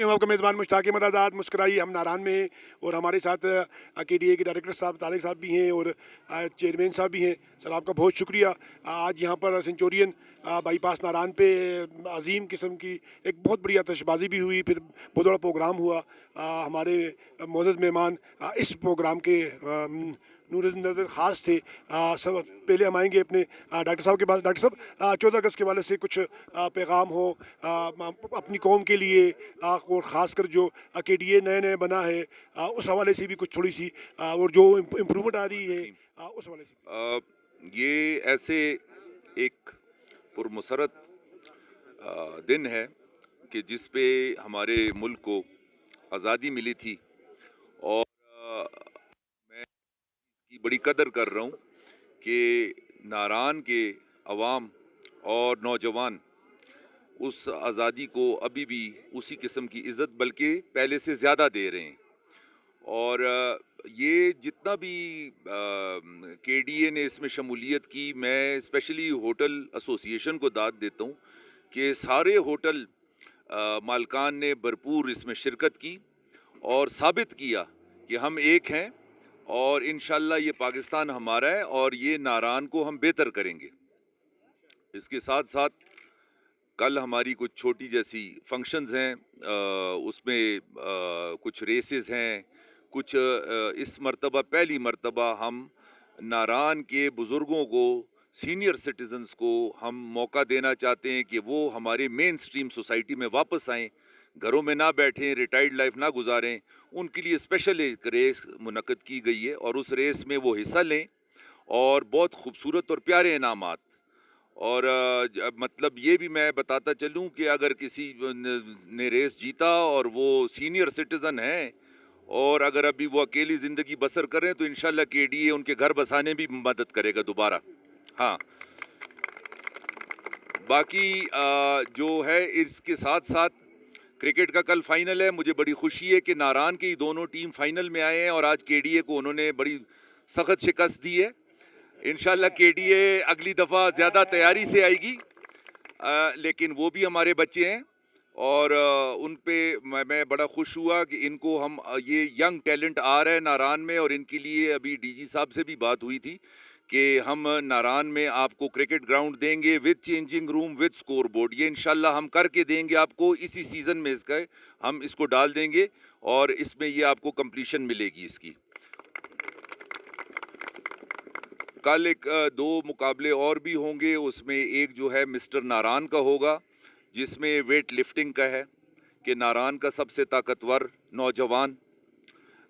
मैं हूं आपका मेज़बान मुश्ताक अहमद आज़ाद। मुस्कुराइए, हम नारान में हैं और हमारे साथ केडीए के डायरेक्टर साहब तारिक साहब भी हैं और चेयरमैन साहब भी हैं। सर आपका बहुत शुक्रिया। आज यहाँ पर सेंचुरियन बाईपास नारान पे अजीम किस्म की एक बहुत बड़ी आतिशबाजी भी हुई, फिर बहुत बड़ा प्रोग्राम हुआ। हमारे मोअज़्ज़ज़ मेहमान इस प्रोग्राम के नूर नज़र ख़ास थे। सब पहले हम आएंगे अपने डॉक्टर साहब के पास। डॉक्टर साहब, 14 अगस्त के वाले से कुछ पैगाम हो अपनी कौम के लिए, और ख़ासकर जो केडीए नए नए बना है, उस हवाले से भी कुछ थोड़ी सी और जो इम्प्रूवमेंट आ रही है, जी। उस हवाले से। ये ऐसे एक पुरमसरत दिन है कि जिस पे हमारे मुल्क को आज़ादी मिली थी, और मैं इसकी बड़ी कदर कर रहा हूँ कि नारान के अवाम और नौजवान उस आज़ादी को अभी भी उसी किस्म की इज़्ज़त बल्कि पहले से ज़्यादा दे रहे हैं। और ये जितना भी केडीए ने इसमें शमूलियत की, मैं स्पेशली होटल एसोसिएशन को दाद देता हूँ कि सारे होटल मालकान ने भरपूर इसमें शिरकत की और साबित किया कि हम एक हैं और इंशाल्लाह ये पाकिस्तान हमारा है और ये नारान को हम बेहतर करेंगे। इसके साथ साथ कल हमारी कुछ छोटी जैसी फंक्शंस हैं, उसमें कुछ रेसेस हैं, कुछ इस मर्तबा पहली मर्तबा हम नारान के बुज़ुर्गों को, सीनियर सिटीज़न्स को हम मौका देना चाहते हैं कि वो हमारे मेन स्ट्रीम सोसाइटी में वापस आएँ, घरों में ना बैठें, रिटायर्ड लाइफ ना गुजारें। उनके लिए स्पेशल एक रेस मुनक्कद की गई है और उस रेस में वो हिस्सा लें और बहुत खूबसूरत और प्यारे इनामात। और मतलब ये भी मैं बताता चलूं कि अगर किसी ने रेस जीता और वो सीनियर सिटीज़न है और अगर अभी वो अकेली ज़िंदगी बसर करें तो इंशाल्लाह केडीए उनके घर बसाने भी मदद करेगा दोबारा। हाँ, बाकी जो है इसके साथ साथ क्रिकेट का कल फाइनल है। मुझे बड़ी खुशी है कि नारान की दोनों टीम फाइनल में आए हैं और आज केडीए को उन्होंने बड़ी सख्त शिकस्त दी है। इंशाल्लाह केडीए अगली दफ़ा ज़्यादा तैयारी से आएगी, लेकिन वो भी हमारे बच्चे हैं और उन पे मैं बड़ा खुश हुआ कि इनको हम ये यंग टैलेंट आ रहा है नारान में, और इनके लिए अभी डीजी साहब से भी बात हुई थी कि हम नारान में आपको क्रिकेट ग्राउंड देंगे with changing room with score board. ये इंशाल्लाह हम करके देंगे आपको, इसी सीज़न में इसका हम इसको डाल देंगे और इसमें ये आपको कंप्लीशन मिलेगी इसकी। कल एक दो मुकाबले और भी होंगे, उसमें एक जो है मिस्टर नारान का होगा जिसमें वेट लिफ्टिंग का है कि नारान का सबसे ताकतवर नौजवान,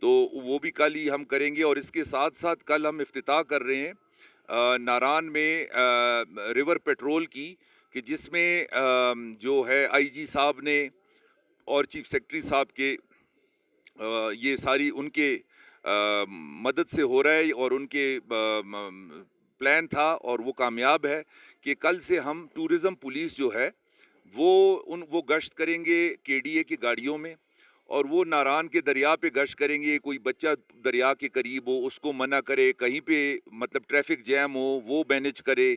तो वो भी कल ही हम करेंगे। और इसके साथ साथ कल हम इफ्तिताह कर रहे हैं नारान में रिवर पेट्रोल की, कि जिसमें जो है आईजी साहब ने और चीफ सेक्रेटरी साहब के ये सारी उनके मदद से हो रहा है और उनके प्लान था और वो कामयाब है कि कल से हम टूरिज़्म पुलिस जो है वो गश्त करेंगे केडीए की गाड़ियों में, और वो नारान के दरिया पे गश्त करेंगे। कोई बच्चा दरिया के करीब हो उसको मना करे, कहीं पे मतलब ट्रैफिक जैम हो वो मैनेज करे,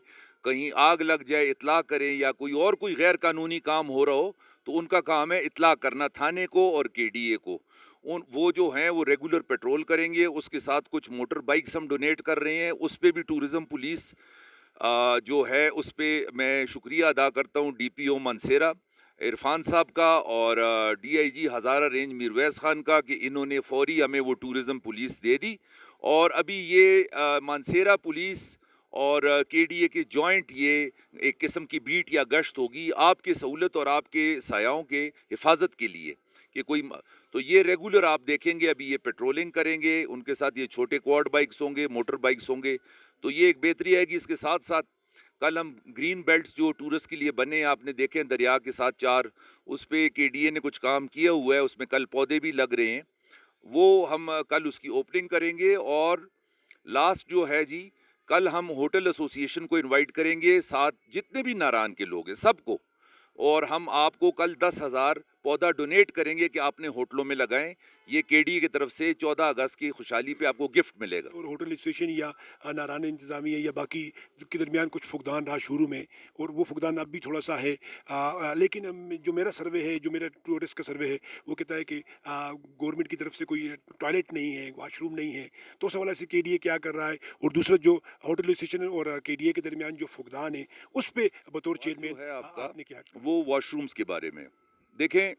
कहीं आग लग जाए इत्तला करें, या कोई गैर कानूनी काम हो रहा हो तो उनका काम है इत्तला करना थाने को और केडीए को। वो जो हैं वो रेगुलर पेट्रोल करेंगे। उसके साथ कुछ मोटर बाइक्स हम डोनेट कर रहे हैं, उस पे भी टूरिज़्म पुलिस जो है उस पे मैं शुक्रिया अदा करता हूँ डीपीओ मनसेरा इरफान साहब का और डीआईजी हज़ारा रेंज मीरवैस खान का कि इन्होंने फौरी हमें वो टूरिज़्म पुलिस दे दी। और अभी ये मानसेरा पुलिस और केडीए के जॉइंट ये एक किस्म की बीट या गश्त होगी आपके सहूलत और आपके सायाओं के हिफाजत के लिए कि तो ये रेगुलर आप देखेंगे अभी ये पेट्रोलिंग करेंगे, उनके साथ ये छोटे क्वाड बाइक्स होंगे, मोटर बाइक्स होंगे, तो ये एक बेहतरी आएगी। इसके साथ साथ कल हम ग्रीन बेल्ट्स जो टूरिस्ट के लिए बने आपने देखे दरिया के साथ 4, उस पे केडीए ने कुछ काम किया हुआ है, उसमें कल पौधे भी लग रहे हैं, वो हम कल उसकी ओपनिंग करेंगे। और लास्ट जो है जी, कल हम होटल एसोसिएशन को इनवाइट करेंगे, साथ जितने भी नारान के लोग हैं सबको, और हम आपको कल 10,000 पौधा डोनेट करेंगे कि आपने होटलों में लगाएं, ये केडीए की तरफ से 14 अगस्त की खुशहाली पे आपको गिफ्ट मिलेगा। और होटल एसोसिएशन या नारान इंतज़ामिया या बाकी के दरमियान कुछ फुकदान रहा शुरू में, और वो फुकदान अब भी थोड़ा सा है। लेकिन जो मेरा सर्वे है, जो मेरा टूरिस्ट का सर्वे है, वो कहता है कि गवर्नमेंट की तरफ से कोई टॉयलेट नहीं है, वॉशरूम नहीं है। तो उस हवाले से केडीए क्या कर रहा है, और दूसरा जो होटल एसोसिएशन और केडीए के दरमियान जो फुकदान है, उस पर बतौर जो चेयरमैन है आपका आपने क्या वो वॉशरूम्स के बारे में देखें।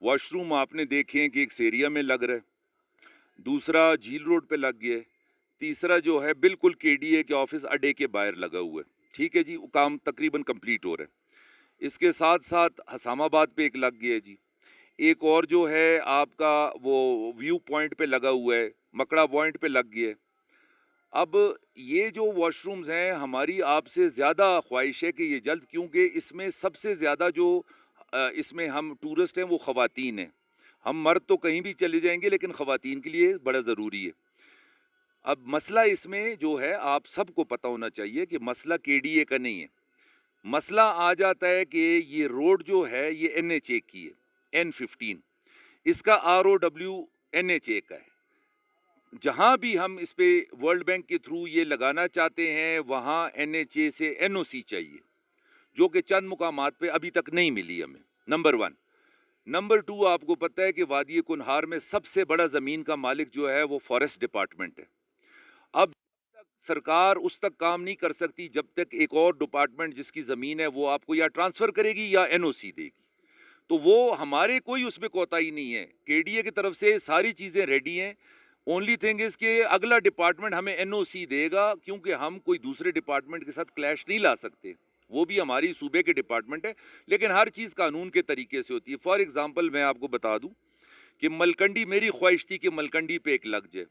वॉशरूम आपने देखे कि एक एरिया में लग रहा है, दूसरा झील रोड पे लग गया है, तीसरा जो है बिल्कुल केडीए के ऑफिस अड्डे के बाहर लगा हुआ है। ठीक है जी, वो काम तकरीबन कंप्लीट हो रहा है। इसके साथ साथ हसामाबाद पे एक लग गया है जी, एक और जो है आपका वो व्यू पॉइंट पे लगा हुआ है, मकड़ा पॉइंट पे लग गया है। अब ये जो वॉशरूम्स हैं, हमारी आपसे ज़्यादा ख्वाहिश है कि ये जल्द, क्योंकि इसमें सबसे ज़्यादा जो इसमें हम टूरिस्ट हैं वो ख़वातीन हैं। हम मर्द तो कहीं भी चले जाएंगे, लेकिन ख़वातीन के लिए बड़ा ज़रूरी है। अब मसला इसमें जो है, आप सबको पता होना चाहिए कि मसला केडीए का नहीं है। मसला आ जाता है कि ये रोड जो है ये एनएचए की है, N15, इसका ROW NHA का है। जहां भी हम इस पे वर्ल्ड बैंक के थ्रू ये लगाना चाहते हैं, वहां NHA से NOC चाहिए, जो कि चंद मुकामात पे अभी तक नहीं मिली हमें। नंबर 1। नंबर 2, आपको पता है कि वादी कुनहार में सबसे बड़ा ज़मीन का मालिक जो है वो फॉरेस्ट डिपार्टमेंट है। अब सरकार उस तक काम नहीं कर सकती जब तक एक और डिपार्टमेंट जिसकी ज़मीन है वो आपको या ट्रांसफ़र करेगी या NOC देगी। तो वो हमारे कोई उसमें कोताही नहीं है, केडीए की तरफ से सारी चीज़ें रेडी हैं। ओनली थिंग इज़ कि अगला डिपार्टमेंट हमें NOC देगा, क्योंकि हम कोई दूसरे डिपार्टमेंट के साथ क्लैश नहीं ला सकते। वो भी हमारी सूबे के डिपार्टमेंट है, लेकिन हर चीज़ कानून के तरीके से होती है। फॉर एग्जांपल मैं आपको बता दूं कि मलकंडी, मेरी ख्वाहिश थी कि मलकंडी पे एक लग जाए।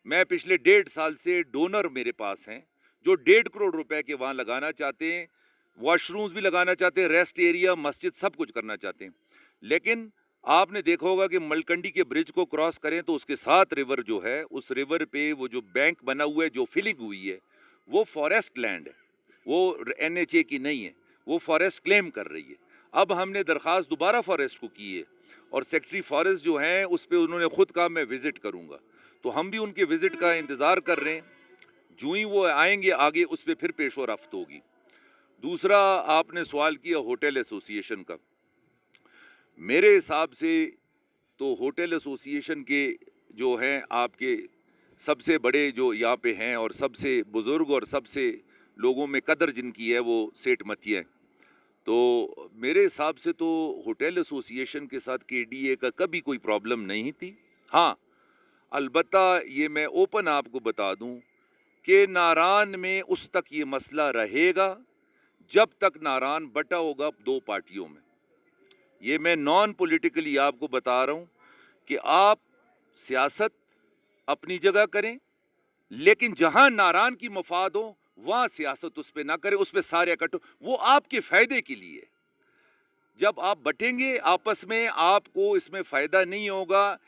मैं पिछले 1.5 साल से डोनर मेरे पास हैं जो 1.5 करोड़ रुपए के वहाँ लगाना चाहते हैं, वॉशरूम्स भी लगाना चाहते हैं, रेस्ट एरिया, मस्जिद, सब कुछ करना चाहते हैं। लेकिन आपने देखा होगा कि मलकंडी के ब्रिज को क्रॉस करें तो उसके साथ रिवर जो है, उस रिवर पे वो जो बैंक बना हुआ है, जो फिलिंग हुई है, वो फॉरेस्ट लैंड है, वो NHA की नहीं है, वो फॉरेस्ट क्लेम कर रही है। अब हमने दरख्वास्त दोबारा फॉरेस्ट को की है, और सेक्रेटरी फॉरेस्ट जो हैं उस पर उन्होंने खुद कहा मैं विजिट करूँगा। तो हम भी उनके विजिट का इंतज़ार कर रहे हैं, जो ही वो आएंगे आगे उस पर फिर पेशो रफ्त होगी। दूसरा, आपने सवाल किया होटल एसोसिएशन का। मेरे हिसाब से तो होटल एसोसिएशन के जो हैं आपके सबसे बड़े जो यहाँ पे हैं और सबसे बुज़ुर्ग और सबसे लोगों में कदर जिनकी है वो सेठ मतिया हैं। तो मेरे हिसाब से तो होटल एसोसिएशन के साथ केडीए का कभी कोई प्रॉब्लम नहीं थी। हाँ, अलबत्ता ये मैं ओपन आपको बता दूं कि नारान में उस तक ये मसला रहेगा जब तक नारान बटा होगा 2 पार्टियों में। ये मैं नॉन पॉलिटिकली आपको बता रहा हूं कि आप सियासत अपनी जगह करें, लेकिन जहां नारान की मफाद हो वहां सियासत उस पर ना करें, उस पर सारे इकट्ठे, वो आपके फायदे के लिए। जब आप बटेंगे आपस में, आपको इसमें फायदा नहीं होगा,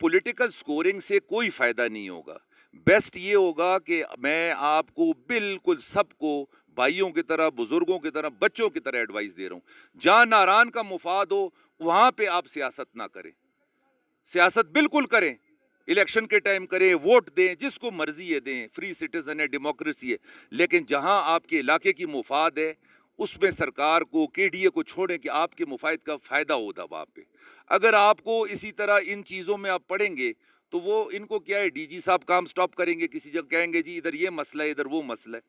पॉलिटिकल स्कोरिंग से कोई फायदा नहीं होगा। बेस्ट ये होगा कि मैं आपको बिल्कुल सबको भाइयों की तरह, बुजुर्गों की तरह, बच्चों की तरह एडवाइस दे रहा हूं। जहां नारान का मुफाद हो वहां पे आप सियासत ना करें। सियासत बिल्कुल करें, इलेक्शन के टाइम करें, वोट दें, जिसको मर्जी है दें, फ्री सिटीजन है, डेमोक्रेसी है। लेकिन जहां आपके इलाके की मुफाद है उसमें सरकार को, केडीए को छोड़ें कि आपके मुफाद का फायदा होता वहां पे। अगर आपको इसी तरह इन चीजों में आप पढ़ेंगे तो वो इनको क्या है, डीजी साहब काम स्टॉप करेंगे, किसी जगह कहेंगे जी इधर ये मसला है, इधर वो मसला है।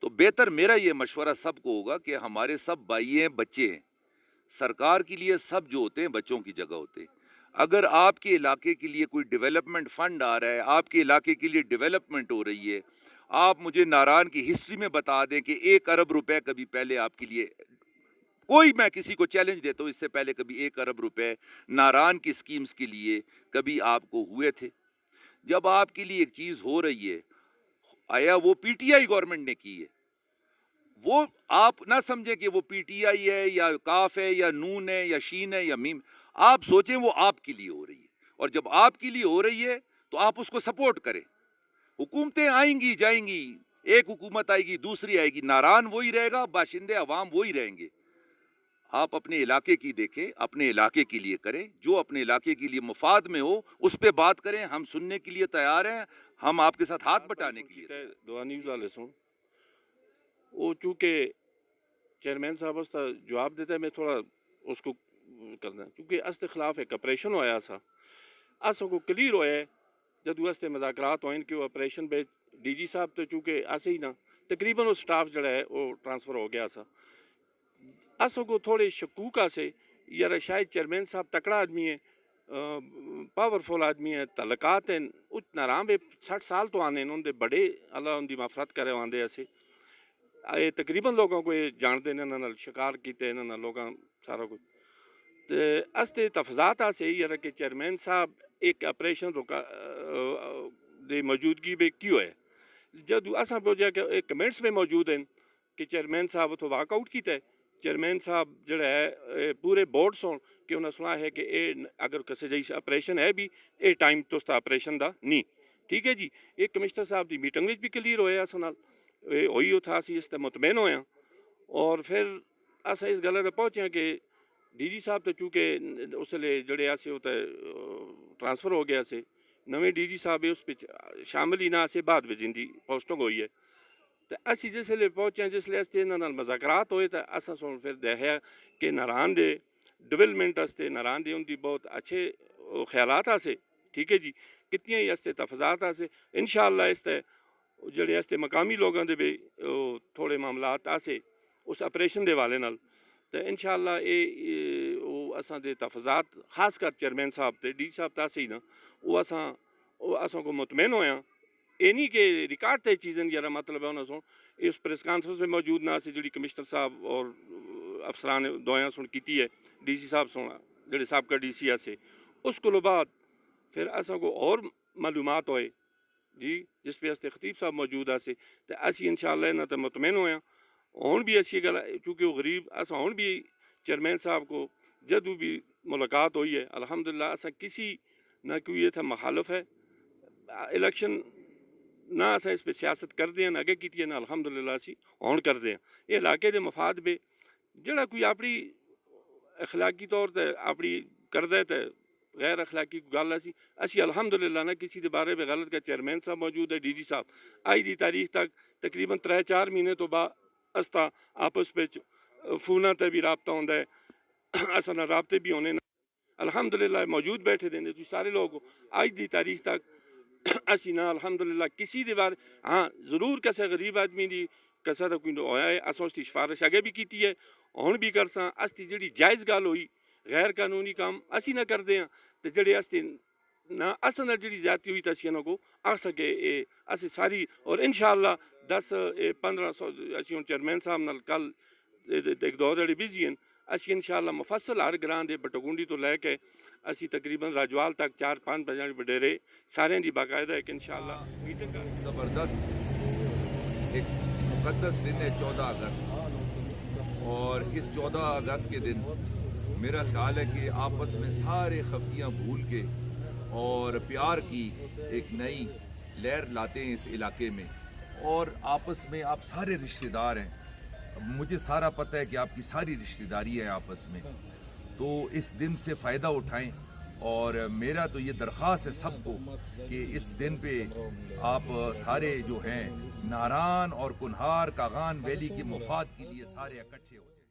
तो बेहतर मेरा ये मशवरा सबको होगा कि हमारे सब भाई हैं, बच्चे हैं, सरकार के लिए सब जो होते हैं बच्चों की जगह होते हैं। अगर आपके इलाके के लिए कोई डेवलपमेंट फंड आ रहा है, आपके इलाके के लिए डेवलपमेंट हो रही है, आप मुझे नारान की हिस्ट्री में बता दें कि 1 अरब रुपए कभी पहले आपके लिए, कोई, मैं किसी को चैलेंज देता हूँ, इससे पहले कभी 1 अरब रुपए नारान की स्कीम्स के लिए कभी आपको हुए थे? जब आपके लिए एक चीज हो रही है, आया वो पीटीआई गवर्नमेंट ने की है, वो आप ना समझे कि वो पीटीआई है या काफ है या नून है या शीन है या मीम। आप सोचें वो आपके लिए हो रही है, और जब आपके लिए हो रही है तो आप उसको सपोर्ट करें। हुकूमतें आएंगी जाएंगी, एक हुकूमत आएगी, दूसरी आएगी, नारान वही रहेगा, बाशिंदे अवाम वही रहेंगे। آپ اپنے علاقے کی دیکھیں، اپنے علاقے کے لیے کریں، جو اپنے علاقے کے لیے مفاد میں ہو اس پہ بات کریں. ہم سننے کے لیے تیار ہیں، ہم آپ کے ساتھ ہاتھ بٹانے کے لیے. دعا نیوز والے سن وہ چونکہ چیئرمین صاحب اس کا جواب دیتا ہے، میں تھوڑا اس کو کرنا چونکہ اس کے خلاف ایک آپریشن ہویا سا، اس کو کلیئر ہویا ہے جدو اس مذاکرات ہوئے کہ وہ آپریشن پہ ڈی جی صاحب تو چونکہ ایسے ہی نا تقریباً وہ سٹاف جڑا ہے وہ ٹرانسفر ہو گیا سا. اس کو تھوڑے شکوک آسے یار شاید چیئرمین صاحب تکڑا آدمی ہے، پاورفل آدمی ہے، تعلقات ہیں اتنا رام 60 سال تو آنے انہوں نے بڑے اللہ ان کی مغفرت کرے آندے ایسے تقریباً لوگوں کو یہ جانتے ہیں، انہوں نے شکار کیتے ہیں، انہوں نے لوگوں سارا کچھ تو اس تے تفضات آسے یار کہ چیئرمین صاحب ایک آپریشن روکا دے موجودگی میں کیوں ہے جدو اساں پہنچا کہ ایک کمنٹس میں موجود ہیں کہ چیئرمین صاحب اتو واک آؤٹ کیتا ہے. چیئرمین صاحب جڑا ہے پورے بورڈ سن کہ انہوں نے سنا ہے کہ اے اگر کسی جیسے آپریشن ہے بھی اے ٹائم تو اس آپریشن دا نہیں ٹھیک ہے جی. ایک کمشنر صاحب دی میٹنگ بھی کلیئر ہویا اس نال ہوئی تھا اسی اس تے مطمئن ہویا اور پھر اساں اس گل تے پہنچے کہ ڈی جی صاحب تو چونکہ اس لئے جڑے آسے ہوتا ہے ٹرانسفر ہو گیا سے نویں ڈی جی صاحب اس پہ شامل ہی نہ سے بعد میں جن دی پوسٹنگ ہوئی ہے تو اسی جس لئے پہنچے جس لئے استے انہوں نے مذاکرات ہوئے تو اساں سن پھر دیکھا کہ ناران دے ڈیولپمنٹ استے ناران دے ان دی بہت اچھے خیالات آسے ٹھیک ہے جی. کتنی ہی استے تفضات آسے انشاءاللہ استے جڑے استے مقامی لوگوں دے بھی تھوڑے معاملات آسے اس آپریشن دے والے نال تو انشاءاللہ وہ اساں دے تفضات خاص کر چیئرمین صاحب تے ڈی صاحب تاسے ہی نا وہ اساں کو مطمئن ہویا یہ نہیں کہ ریکارڈ تے چیزیں یارا مطلب ہے انہوں سن اس پریس کانفرنس میں موجود نہ سے جڑی کمشنر صاحب اور افسران دویاں سن کیتی ہے ڈی سی صاحب سن جڑے صاحب کا ڈی سی آسے اس کو بعد پھر اساں کو اور معلومات ہوئے جی جس پہ استے خطیب صاحب موجود آسے تو اسی انشاءاللہ انہوں تے مطمئن ہویا ہون بھی اسی گل چونکہ وہ غریب اساں ہون بھی چیئرمین صاحب کو جدو بھی ملاقات ہوئی ہے الحمدللہ اساں کسی نہ کوئی یہ تھا مخالف ہے الیکشن نہ اساں اس پہ سیاست کر دیں اگے کیتی ہے نہ الحمدللہ اسی ہون کر دیں یہ علاقے دے مفاد پہ جڑا کوئی اپنی اخلاقی طور تے اپنی کر دے تے غیر اخلاقی گل اسی الحمدللہ نہ کسی دے بارے میں غلط کا چیئرمین صاحب موجود ہے ڈی جی صاحب آئی دی تاریخ تک تقریباً 3-4 مہینے تو بعد استا آپس پہ فونہ تے بھی رابطہ ہوندہ ہے اساں رابطے بھی ہونے الحمدللہ موجود بیٹھے دینے تو سارے لوگ آج دی تاریخ تک اسی نہ الحمدللہ کسی دی بار ہاں ضرور کسے غریب آدمی دی کسا دا کوئی ہویا ہے اساں اس دی سفارش آگے بھی کیتی ہے ہون بھی کرساں اس دی جڑی جائز گال ہوئی غیر قانونی کام اسی نہ کر دیں تو جڑے اس دی نہ اساں نہ جڑی زیادتی ہوئی تا نہ کو آ سکے اسی ساری اور انشاءاللہ 10-15 اسی ہون چیئرمین صاحب نال کل ایک دو جڑے بیزی ہیں اسی انشاءاللہ مفصل ہر گران دے بٹگونڈی تو لے کے اسی تقریباً راجوال تک 4-5 بجے بڈیرے سارے دی باقاعدہ ایک انشاءاللہ میٹنگ کا زبردست ایک مقدس دن ہے 14 اگست اور اس 14 اگست کے دن میرا خیال ہے کہ آپس میں سارے خفیاں بھول کے اور پیار کی ایک نئی لہر لاتے ہیں اس علاقے میں اور آپس میں آپ سارے رشتہ دار ہیں. مجھے سارا پتہ ہے کہ آپ کی ساری رشتہ داری ہے آپس میں تو اس دن سے فائدہ اٹھائیں اور میرا تو یہ درخواست ہے سب کو کہ اس دن پہ آپ سارے جو ہیں ناران اور کنہار کاغان ویلی کے مفاد کے لیے سارے اکٹھے ہو جائیں.